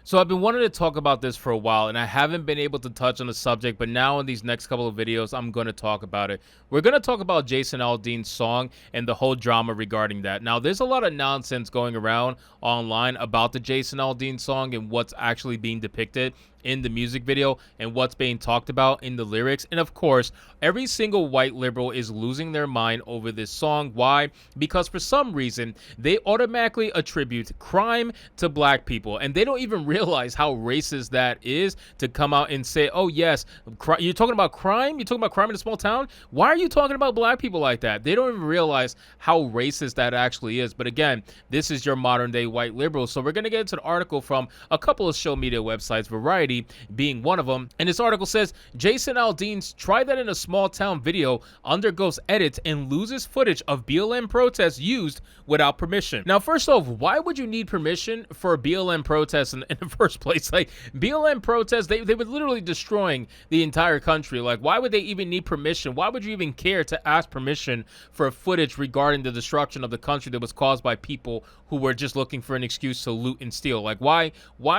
So I've been wanting to talk about this for a while, and I haven't been able to touch on the subject, but now in these next couple of videos, I'm going to talk about it. We're going to talk about Jason Aldean's song and the whole drama regarding that. Now, there's a lot of nonsense going around online about the Jason Aldean song and what's actually being depicted in the music video and what's being talked about in the lyrics. And of course, every single white liberal is losing their mind over this song. Why? Because for some reason, they automatically attribute crime to black people, and they don't even realize how racist that is to come out and say, oh yes, you're talking about crime? You're talking about crime in a small town? Why are you talking about black people like that? They don't even realize how racist that actually is. But again, this is your modern day white liberal. So we're going to get into an article from a couple of social media websites, Variety being one of them. And this article says, Jason Aldean's Try That in a Small Town video undergoes edits and loses footage of BLM protests used without permission. Now, first off, why would you need permission for BLM protests in the first place? Like, BLM protests, they were literally destroying the entire country. Like, why would they even need permission? Why would you even care to ask permission for footage regarding the destruction of the country that was caused by people who were just looking for an excuse to loot and steal? Like, why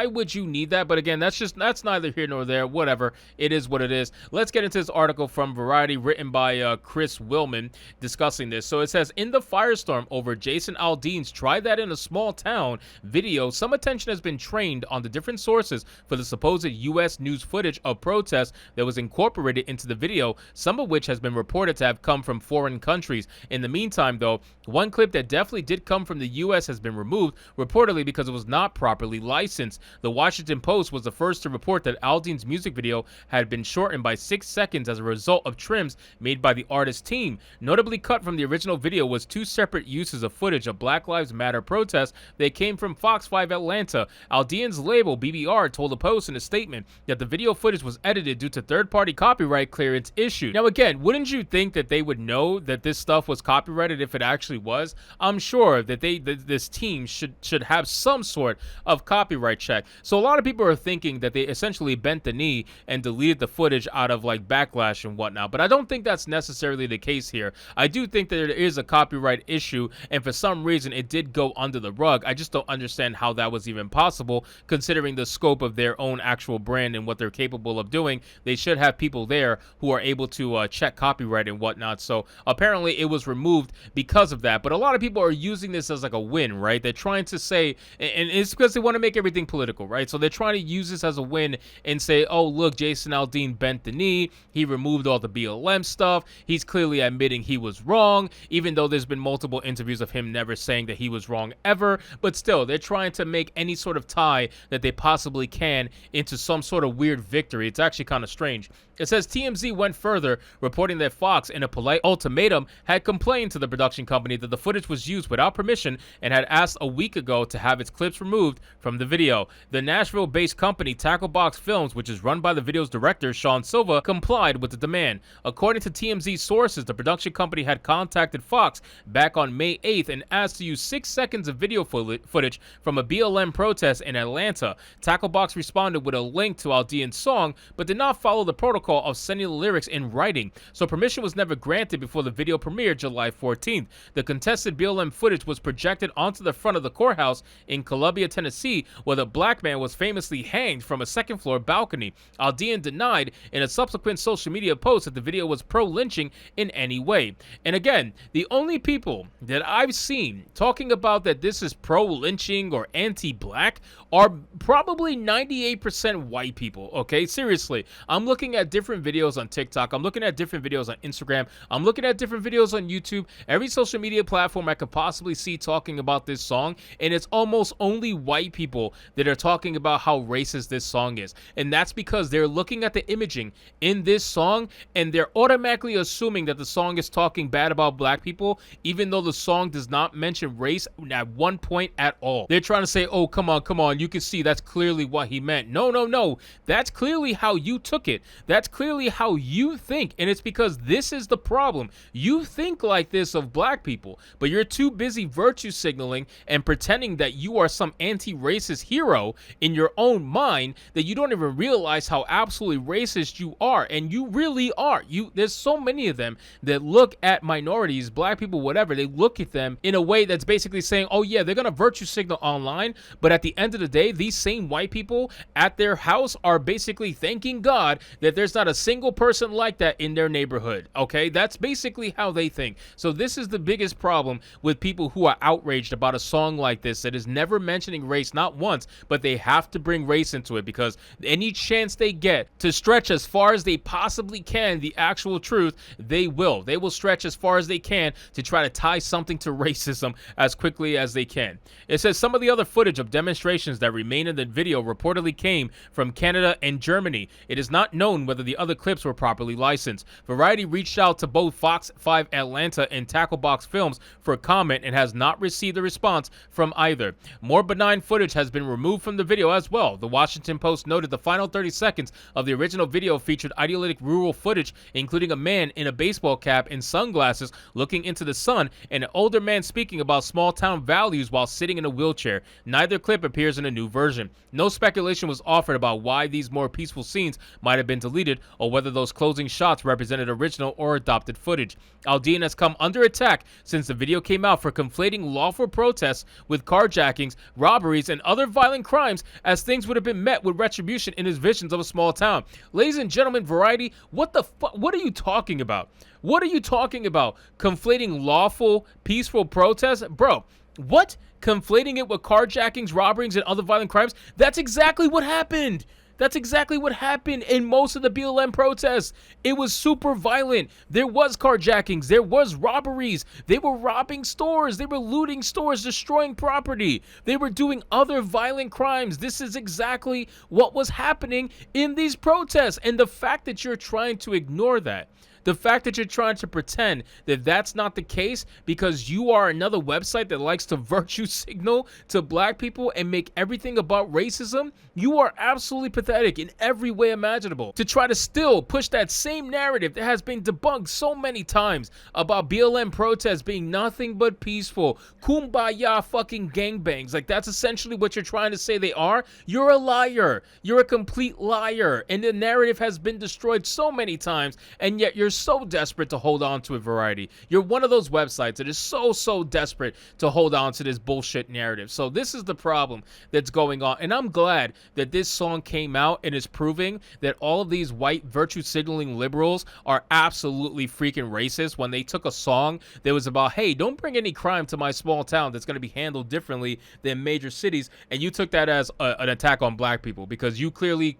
would you need that? But again, that's neither here nor there. Whatever, it is what it is. Let's get into this article from Variety written by Chris Willman discussing this. So it says, in the firestorm over Jason Aldean's Try That in a Small Town video, some attention has been trained on the different sources for the supposed U.S. news footage of protests that was incorporated into the video, some of which has been reported to have come from foreign countries. In the meantime, though, one clip that definitely did come from the U.S. has been removed, reportedly because it was not properly licensed. The Washington Post was the first to report that Aldean's music video had been shortened by 6 seconds as a result of trims made by the artist team. Notably cut from the original video was 2 separate uses of footage of Black Lives Matter protests that came from Fox 5 Atlanta. Aldean's label, BBR, told the Post in a statement that the video footage was edited due to third-party copyright clearance issued. Now again, wouldn't you think that they would know that this stuff was copyrighted if it actually was? I'm sure that this team should have some sort of copyright check. So a lot of people are thinking that they essentially bent the knee and deleted the footage out of like Backlash and whatnot, but I don't think that's necessarily the case here. I do think that there is a copyright issue, and for some reason it did go under the rug. I just don't understand how that was even possible, considering the scope of their own actual brand and what they're capable of doing. They should have people there who are able to check copyright and whatnot. So apparently it was removed because of that, but a lot of people are using this as like a win, right? They're trying to say, and it's because they want to make everything political, right? So they're trying to use this as a win and say, oh look, Jason Aldean bent the knee, he removed all the BLM stuff, he's clearly admitting he was wrong, even though there's been multiple interviews of him never saying that he was wrong ever. But still, they're trying to make any sort of tie that they possibly can into some sort of weird victory. It's actually kind of strange. It says TMZ went further, reporting that Fox, in a polite ultimatum, had complained to the production company that the footage was used without permission and had asked a week ago to have its clips removed from the video. The Nashville-based company Tacklebox Films, which is run by the video's director, Sean Silva, complied with the demand. According to TMZ sources, the production company had contacted Fox back on May 8th and asked to use 6 seconds of video footage from a BLM protest in Atlanta. Tacklebox responded with a link to Aldean's song, but did not follow the protocol of sending the lyrics in writing, so permission was never granted before the video premiered July 14th. The contested BLM footage was projected onto the front of the courthouse in Columbia, Tennessee, where the black man was famously hanged from a second-floor balcony. Aldean denied in a subsequent social media post that the video was pro-lynching in any way. And again, the only people that I've seen talking about that this is pro-lynching or anti-black are probably 98% white people, okay? Seriously, I'm looking at different videos on TikTok, I'm looking at different videos on Instagram, I'm looking at different videos on YouTube, every social media platform I could possibly see talking about this song, and it's almost only white people that are talking about how racist this song is. And that's because they're looking at the imaging in this song and they're automatically assuming that the song is talking bad about black people, even though the song does not mention race at one point at all. They're trying to say, oh, come on, you can see that's clearly what he meant. No, that's clearly how you took it. That's clearly how you think, and it's because this is the problem. You think like this of black people, but you're too busy virtue signaling and pretending that you are some anti-racist hero in your own mind that you don't even realize how absolutely racist you are. And you really are. There's so many of them that look at minorities, black people, whatever. They look at them in a way that's basically saying, oh yeah, they're gonna virtue signal online, but at the end of the day, these same white people at their house are basically thanking God that there's not a single person like that in their neighborhood. Okay, that's basically how they think. So this is the biggest problem with people who are outraged about a song like this that is never mentioning race, not once, but they have to bring race into it, because any chance they get to stretch as far as they possibly can the actual truth, they will stretch as far as they can to try to tie something to racism as quickly as they can. It says some of the other footage of demonstrations that remain in the video reportedly came from Canada and Germany. It is not known whether the other clips were properly licensed. Variety reached out to both Fox 5 Atlanta and Tacklebox Films for comment and has not received a response from either. More benign footage has been removed from the video as well. The Washington Post noted the final 30 seconds of the original video featured idyllic rural footage, including a man in a baseball cap and sunglasses looking into the sun, and an older man speaking about small town values while sitting in a wheelchair. Neither clip appears in a new version. No speculation was offered about why these more peaceful scenes might have been deleted, or whether those closing shots represented original or adopted footage. Aldean has come under attack since the video came out for conflating lawful protests with carjackings, robberies, and other violent crimes, as things would have been met with retribution in his visions of a small town. Ladies and gentlemen, Variety, what the fuck? What are you talking about? What are you talking about? Conflating lawful, peaceful protests? Bro, what? Conflating it with carjackings, robberies, and other violent crimes? That's exactly what happened. That's exactly what happened in most of the BLM protests. It was super violent. There was carjackings. There was robberies. They were robbing stores. They were looting stores, destroying property. They were doing other violent crimes. This is exactly what was happening in these protests. And the fact that you're trying to ignore that, the fact that you're trying to pretend that that's not the case because you are another website that likes to virtue signal to black people and make everything about racism, you are absolutely pathetic in every way imaginable. To try to still push that same narrative that has been debunked so many times about BLM protests being nothing but peaceful, kumbaya fucking gangbangs, like that's essentially what you're trying to say they are. You're a liar. You're a complete liar. And the narrative has been destroyed so many times, and yet you're so desperate to hold on to a Variety. You're one of those websites that is so desperate to hold on to this bullshit narrative. So this is the problem that's going on, and I'm glad that this song came out and is proving that all of these white virtue signaling liberals are absolutely freaking racist when they took a song that was about, hey, don't bring any crime to my small town that's going to be handled differently than major cities, and you took that as an attack on black people because you clearly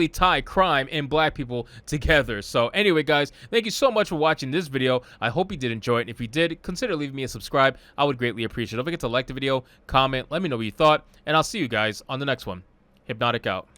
tie crime and black people together. So anyway, guys, thank you so much for watching this video. I hope you did enjoy it. And if you did, consider leaving me a subscribe. I would greatly appreciate it. Don't forget to like the video, comment, let me know what you thought, and I'll see you guys on the next one. Hypnotic out.